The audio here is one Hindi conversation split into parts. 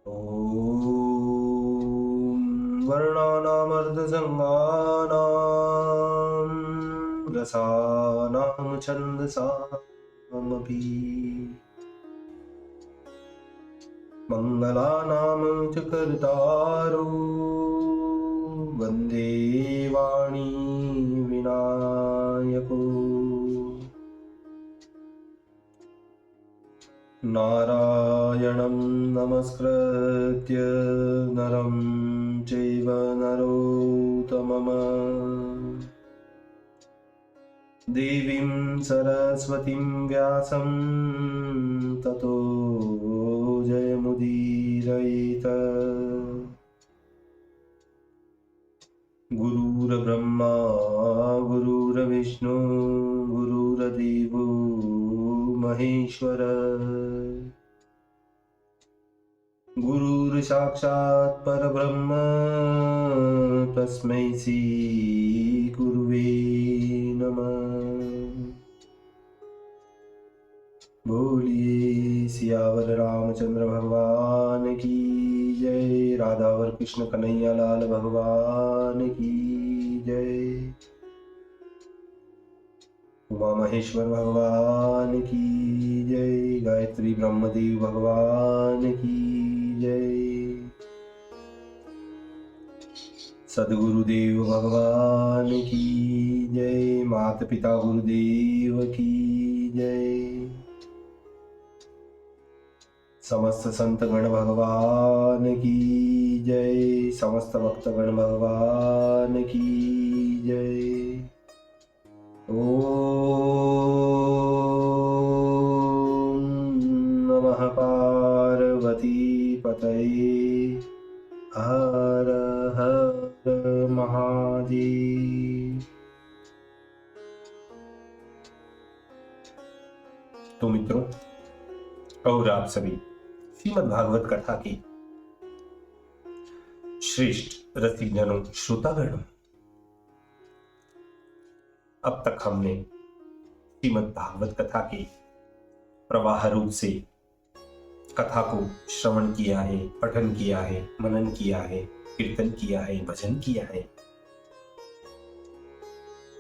ॐ वर्णानामर्धसङ्गानां रसानां छन्दसामपि मङ्गलानां च कर्तारो वन्दे वाणी विनायको नारायणं नमस्कृत्य नरं चैव नरोत्तमम् देवीं सरस्वतीं व्यासं ततो जयमुदीरयेत्। गुरुर्ब्रह्मा गुरुर्विष्णु गुरुर्देवो महेश्वर गुरुर्साक्षात् परब्रह्म तस्मै श्री गुरुवे नमः। बोलिए सियावर रामचंद्र भगवान की जय, राधावर कृष्ण कन्हैया लाल भगवान की जय, उमा महेश्वर भगवान की जय, गायत्री ब्रह्मदेव भगवान की जय, सद्गुरुदेव भगवान की जय, माता पिता गुरुदेव की जय, समस्त संतगण भगवान की जय, समस्त भक्तगण भगवान की जय। ओम नमः पार्वती पतये हर हर महादेव। तो मित्रों और आप सभी श्रीमद् भागवत कथा की श्रेष्ठ रसिकजनों श्रोतागणों, अब तक हमने श्रीमद् भागवत कथा के प्रवाह रूप से कथा को श्रवण किया है, पठन किया है, मनन किया है, कीर्तन किया है, भजन किया है।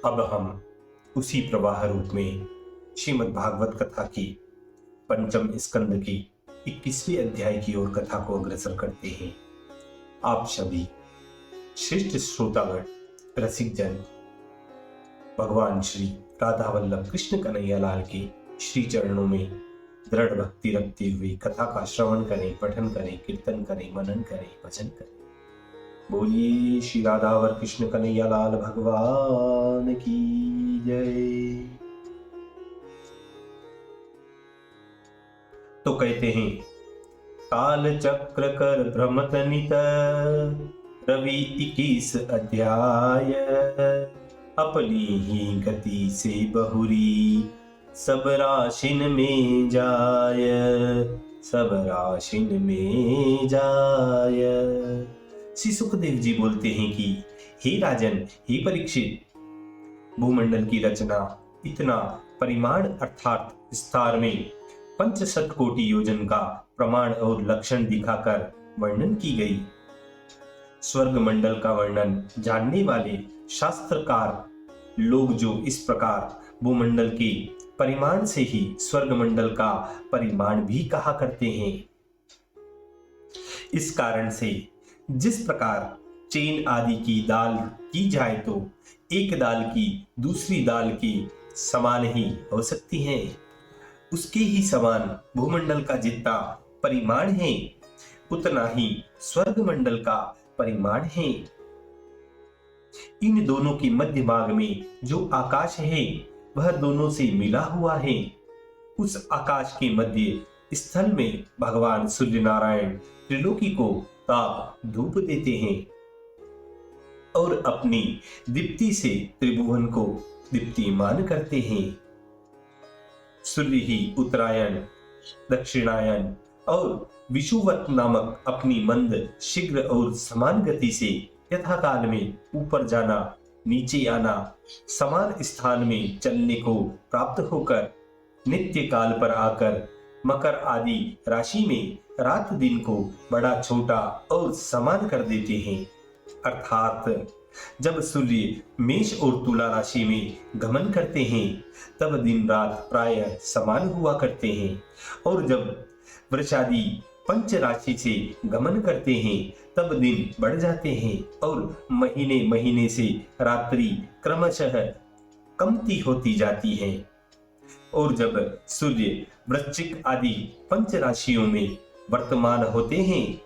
अब हम उसी प्रवाह रूप में श्रीमद् भागवत कथा की पंचम स्कंद की 21वें अध्याय की ओर कथा को अग्रसर करते हैं। आप सभी श्रेष्ठ श्रोतागण रसिक जन भगवान श्री राधा वल्लभ कृष्ण कन्हैया लाल के श्री चरणों में दृढ़ भक्ति रखते हुए कथा का श्रवण करें, पठन करें, कीर्तन करें, मनन करें, भजन करें। बोलिए श्री राधावर कृष्ण कन्हैया लाल भगवान की जय। तो कहते हैं, काल चक्र कर भ्रमत नित रवि 21 अध्याय, अपनी ही गति से बहुरी सब राशिन में जाय, सब राशिन में जाय। श्री सुखदेव जी बोलते हैं कि हे राजन, हे परीक्षित, भूमंडल की रचना इतना परिमाण अर्थात विस्तार में 65 कोटि योजन का प्रमाण और लक्षण दिखाकर वर्णन की गई। स्वर्ग मंडल का वर्णन जानने वाले शास्त्रकार लोग जो इस प्रकार भूमंडल के परिमाण से ही स्वर्ग मंडल का परिमाण भी कहा करते हैं। इस कारण से जिस प्रकार चेन आदि की दाल की जाए तो एक दाल की दूसरी दाल की समान ही हो सकती है, उसके ही समान भूमंडल का जितना परिमाण है उतना ही स्वर्ग मंडल का परिमाण है। इन दोनों के मध्य भाग में जो आकाश है वह दोनों से मिला हुआ है। उस आकाश के मध्य स्थल में भगवान सूर्य नारायण त्रिलोकी को ताप धूप देते हैं और अपनी दीप्ति से त्रिभुवन को दीप्तिमान करते हैं। सूर्य ही उत्तरायण, दक्षिणायन और विषुवत नामक अपनी मंद, शीघ्र और समान गति से यथाकाल में ऊपर जाना, नीचे आना, समान स्थान में चलने को प्राप्त होकर नित्य काल पर आकर मकर आदि राशि में रात दिन को बड़ा छोटा और समान कर देते हैं। अर्थात जब सूर्य मेष और तुला राशि में गमन करते हैं तब दिन रात प्रायः समान हुआ करते हैं, और जब वृषादि पंच राशि से गमन करते हैं तब दिन बढ़ जाते हैं और महीने महीने से रात्रि क्रमशः कमती होती जाती है। और जब सूर्य वृश्चिक आदि पंच राशियों में वर्तमान होते हैं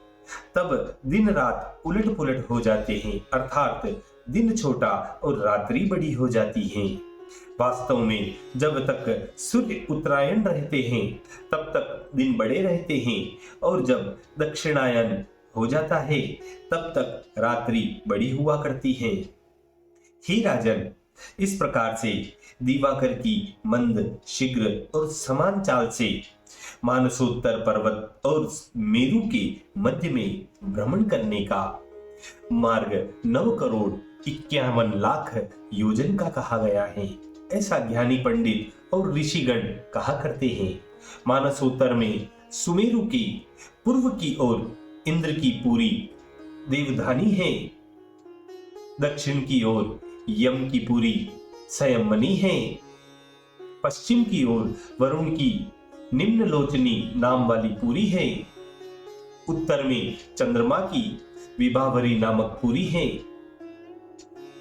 तब दिन रात उलट पुलट हो जाते हैं, अर्थात दिन छोटा और रात्रि बड़ी हो जाती है। वास्तव में जब तक सूर्य उत्तरायण रहते हैं तब तक दिन बड़े रहते हैं, और जब दक्षिणायन हो जाता है तब तक रात्रि बड़ी हुआ करती है। हे राजन, इस प्रकार से दिवाकर की मंद, शीघ्र और समान चाल से मानसोत्तर पर्वत और मेरु के मध्य में भ्रमण करने का मार्ग 9,51,00,000 योजन का कहा गया है, ऐसा ज्ञानी पंडित और ऋषिगण कहा करते हैं। मानसोत्तर में सुमेरु की पूर्व की ओर इंद्र की पुरी देवधानी है, दक्षिण की ओर यम की पुरी संयमनी है, पश्चिम की ओर वरुण की निम्नलोचनी नाम वाली पुरी है, उत्तर में चंद्रमा की विभावरी नामक पुरी है।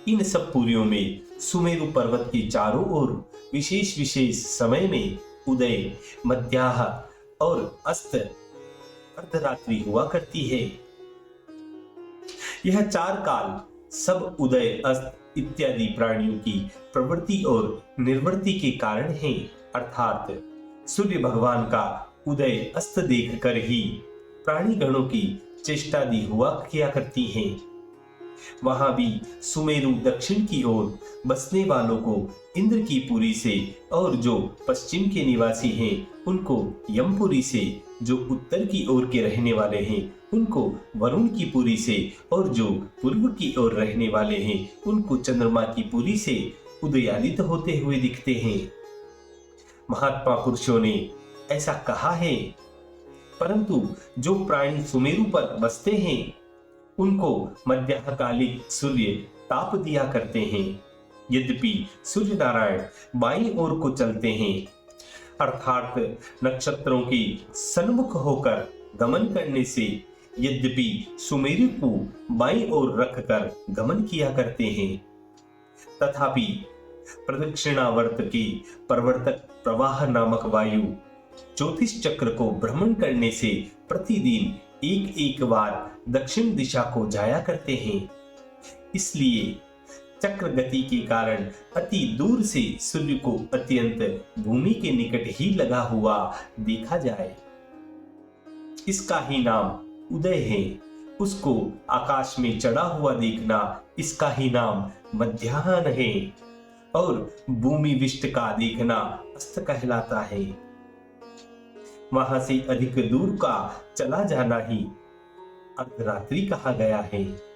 इन सब पुरियों में सुमेरु पर्वत के चारों ओर विशेष विशेष समय में उदय, मध्याह्न और अस्त अर्धरात्रि हुआ करती है। यह चार काल सब उदय, अस्त इत्यादि प्राणियों की प्रवृत्ति और निर्वृत्ति के कारण है, अर्थात सूर्य भगवान का उदय अस्त देखकर ही प्राणी गणों की चेष्टादि हुआ किया करती हैं। वहां भी सुमेरु दक्षिण की ओर बसने वालों को इंद्र की पुरी से, और जो पश्चिम के निवासी हैं उनको यमपुरी से, जो उत्तर की ओर के रहने वाले हैं उनको वरुण की पुरी से, और जो पूर्व की ओर रहने वाले हैं उनको चंद्रमा की पुरी से उदयादित होते हुए दिखते हैं। महात्मा पुरुषों ने ऐसा कहा है, परंतु जो प्राणी सुमेरु पर बसते हैं उनको मध्याह्नकालिक सूर्य ताप दिया करते हैं। यद्यपि सूर्य नारायण बाईं ओर को चलते हैं, अर्थात नक्षत्रों के सन्मुख होकर गमन करने से, यद्यपि सुमेरु को बाईं ओर रखकर गमन किया करते हैं, तथापि प्रदक्षिणावर्त के प्रवर्तक प्रवाह नामक वायु ज्योतिष चक्र को भ्रमण करने से प्रतिदिन एक एक बार दक्षिण दिशा को जाया करते हैं। इसलिए चक्र गति के कारण अति दूर से सूर्य को अत्यंत भूमि के निकट ही लगा हुआ देखा जाए, इसका ही नाम उदय है। उसको आकाश में चढ़ा हुआ देखना, इसका ही नाम मध्याह्न है, और भूमि विष्ट का देखना अस्त कहलाता है। वहां से अधिक दूर का चला जाना ही अर्धरात्रि कहा गया है।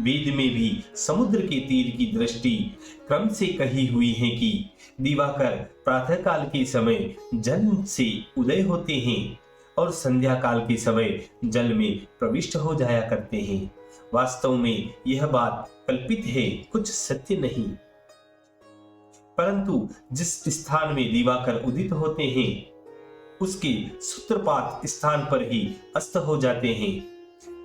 वेद में भी समुद्र के तीर की दृष्टि क्रम से कही हुई है कि दिवाकर प्रातः काल के समय जल से उदय होते हैं और संध्या काल के समय जल में प्रविष्ट हो जाया करते हैं। वास्तव में यह बात कल्पित है, कुछ सत्य नहीं। परंतु जिस स्थान में दिवाकर उदित होते हैं उसके सूत्रपात स्थान पर ही अस्त हो जाते हैं।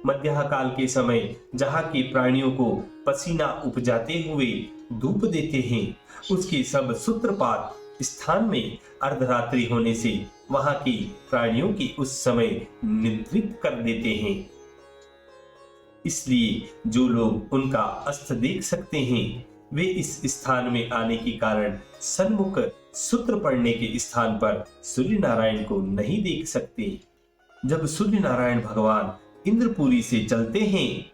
मध्याह्न काल के समय जहाँ के प्राणियों को पसीना उपजाते हुए धूप देते हैं, उसके सब सूत्रपात स्थान में अर्धरात्रि होने से वहां के प्राणियों की उस समय निद्रित कर देते हैं। इसलिए जो लोग उनका अस्त देख सकते हैं वे इस स्थान में आने के कारण सन्मुख सूत्र पड़ने के स्थान पर सूर्य नारायण को नहीं देख सकते। जब सूर्य नारायण भगवान इंद्रपुरी से चलते हैं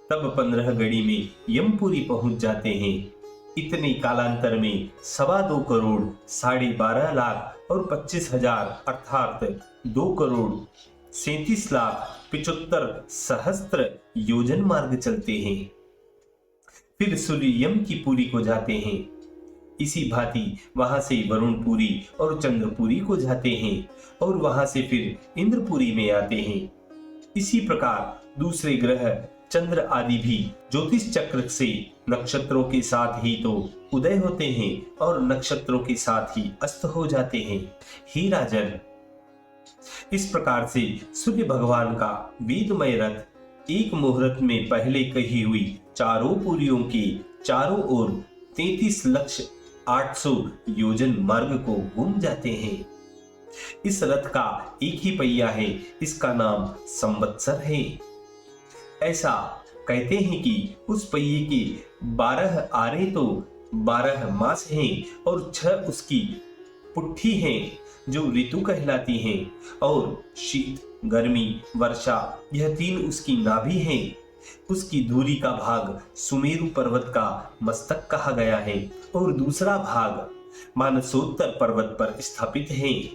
तब 15 घड़ी में यमपुरी पहुंच जाते हैं। इतने कालांतर में 2.25 करोड़ 12.5 लाख और 25,000 अर्थात 2 करोड़ 37,75,000 योजन मार्ग चलते हैं। फिर सूर्य यम की पुरी को जाते हैं। इसी भांति वहां से वरुणपुरी और चंद्रपुरी को जाते हैं और वहां से फिर इंद्रपुरी में आते हैं। इसी प्रकार दूसरे ग्रह चंद्र आदि भी ज्योतिष चक्र से नक्षत्रों के साथ ही तो उदय होते हैं और नक्षत्रों के साथ ही अस्त हो जाते हैं। हे राजन, इस प्रकार से सूर्य भगवान का वेदमय रथ एक मुहूर्त में पहले कही हुई चारों पुरियों के चारों ओर 33,08,000 योजन मार्ग को घूम जाते हैं। इस रथ का एक ही पहिया है, इसका नाम संवत्सर है। ऐसा कहते हैं कि उस पहिए के 12 आरे तो 12 मास हैं और 6 उसकी पुट्ठी हैं जो ऋतु कहलाती हैं, और शीत, गर्मी, वर्षा यह 3 उसकी नाभि हैं। उसकी धुरी का भाग सुमेरु पर्वत का मस्तक कहा गया है और दूसरा भाग मानसोत्तर पर्वत पर स्थापित है।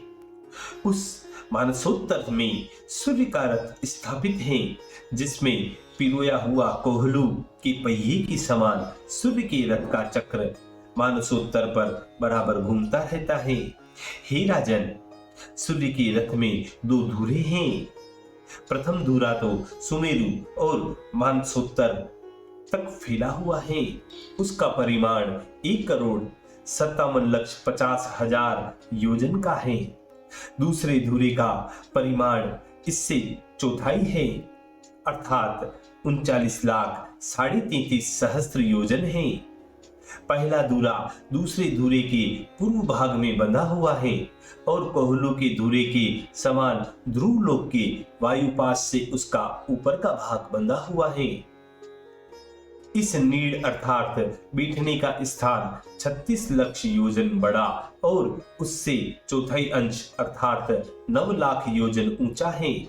उस मानसोत्तर में सूर्य का रथ स्थापित है, जिसमें पिरोया हुआ कोहलू के पहिए के समान सूर्य के रथ का चक्र मानसोत्तर पर बराबर घूमता रहता है। हे राजन, सूर्य के रथ में 2 धुरे हैं। प्रथम धुरा तो सुमेरु और मानसोत्तर तक फैला हुआ है। उसका परिमाण 1,57,50,000 योजन का है। दूसरे धुरे का परिमाण इससे चौथाई है, अर्थात 39,33,000 योजन है। पहला धुरा दूसरे धुरे के पूर्व भाग में बंधा हुआ है और कोहलू के धुरे के समान ध्रुव लोक के वायुपाश से उसका ऊपर का भाग बंधा हुआ है। इस नीड़ अर्थात बैठने का स्थान 36 लाख योजन बड़ा और उससे चौथाई अंश अर्थात 9 लाख योजन ऊंचा है,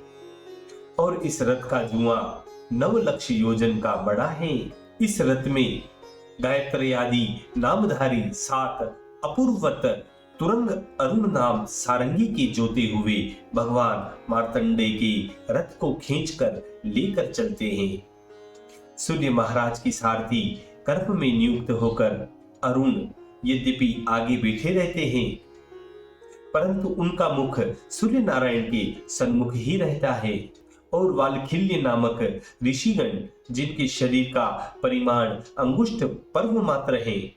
और इस रथ का जुआ 9 लाख योजन का बड़ा है। इस रथ में गायत्री आदि नामधारी 7 अपूर्वत तुरंग अरुण नाम सारंगी के जोते हुए भगवान मार्तंडेय के रथ को खींचकर लेकर चलते हैं। सूर्य महाराज की सारथी गर्भ में नियुक्त होकर अरुण यद्यपि आगे बैठे रहते हैं, परंतु उनका मुख सूर्य नारायण के सन्मुख ही रहता है, और वालखिल्य नामक ऋषिगण जिनके शरीर का परिमाण अंगुष्ठ पर्व मात्र है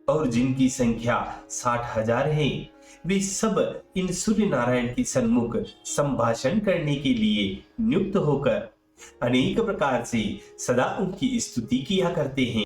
और जिनकी संख्या 60,000 है, वे सब इन सूर्य नारायण के सन्मुख संभाषण करने के लिए नियुक्त होकर अनेक प्रकार से सदा उनकी स्तुति किया करते हैं।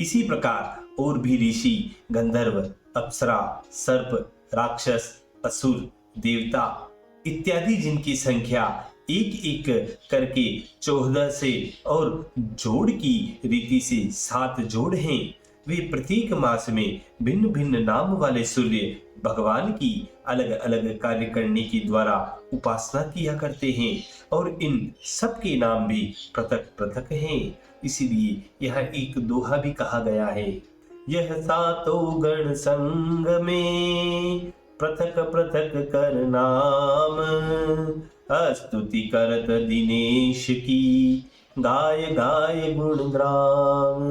इसी प्रकार और भी ऋषि, गंधर्व, अप्सरा, सर्प, राक्षस, असुर, देवता इत्यादि जिनकी संख्या एक एक करके 14 से और जोड़ की रीति से 7 जोड़ हैं, वे प्रत्येक मास में भिन्न भिन्न नाम वाले सूर्य भगवान की अलग अलग कार्य करने के द्वारा उपासना किया करते हैं, और इन सब के नाम भी पृथक पृथक हैं। इसीलिए यह एक दोहा भी कहा गया है, यह 7 गण संग में पृथक पृथक कर नाम, स्तुति करत दिनेश की गाय गाय गुणग्राम।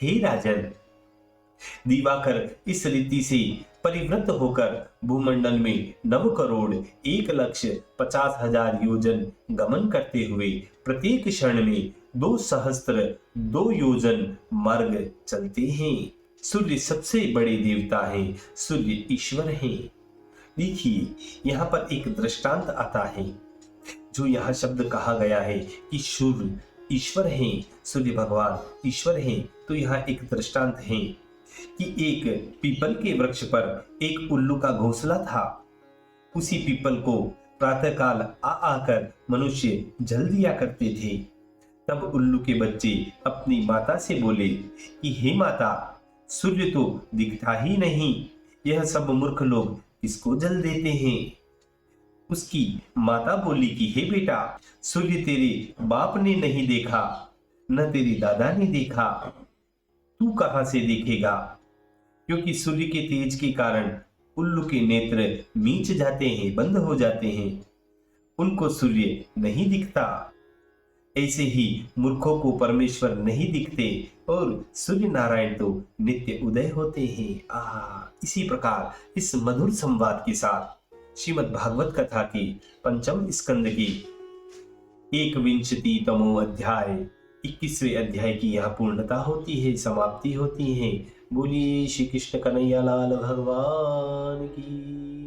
हे राजन, दिवाकर इस रीति से परिवृत होकर भूमंडल में 9,01,50,000 योजन गमन करते हुए प्रत्येक क्षण में 2,002 योजन मार्ग चलते हैं। सूर्य सबसे बड़े देवता हैं, सूर्य ईश्वर हैं। देखिए, यहाँ पर एक दृष्टांत आता है, जो यहाँ शब्द कहा गया है कि सूर्य ईश्वर हैं, सूर्य भगवान ईश्वर हैं, तो यहाँ एक दृष्टांत है कि एक पीपल के वृक्ष पर एक उल्लू का घोंसला था। उसी पीपल को प्रातःकाल आकर मनुष्य जल दिया करते थे। तब उल्लू के बच्चे अपनी माता से बोले कि हे माता, सूर्य तो दिखता ही नहीं, यह सब मूर्ख लोग इसको जल देते हैं। उसकी माता बोली कि हे बेटा, सूर्य तेरे बाप ने नहीं देखा, न तेरे दादा ने देखा, तू कहां से देखेगा? क्योंकि सूर्य के तेज के कारण उल्लू के नेत्र मीच जाते हैं, बंद हो जाते हैं, उनको सूर्य नहीं दिखता। ऐसे ही मूर्खों को परमेश्वर नहीं दिखते और सूर्य नारायण तो नित्य उदय होते हैं। इसी प्रकार इस मधुर संवाद के साथ श्रीमद् भागवत कथा के पंचम स्कंद की 21तमो अध्याय 21वें अध्याय की यह पूर्णता होती है, समाप्ति होती है। बोलिए श्री कृष्ण कन्हैया लाल भगवान की।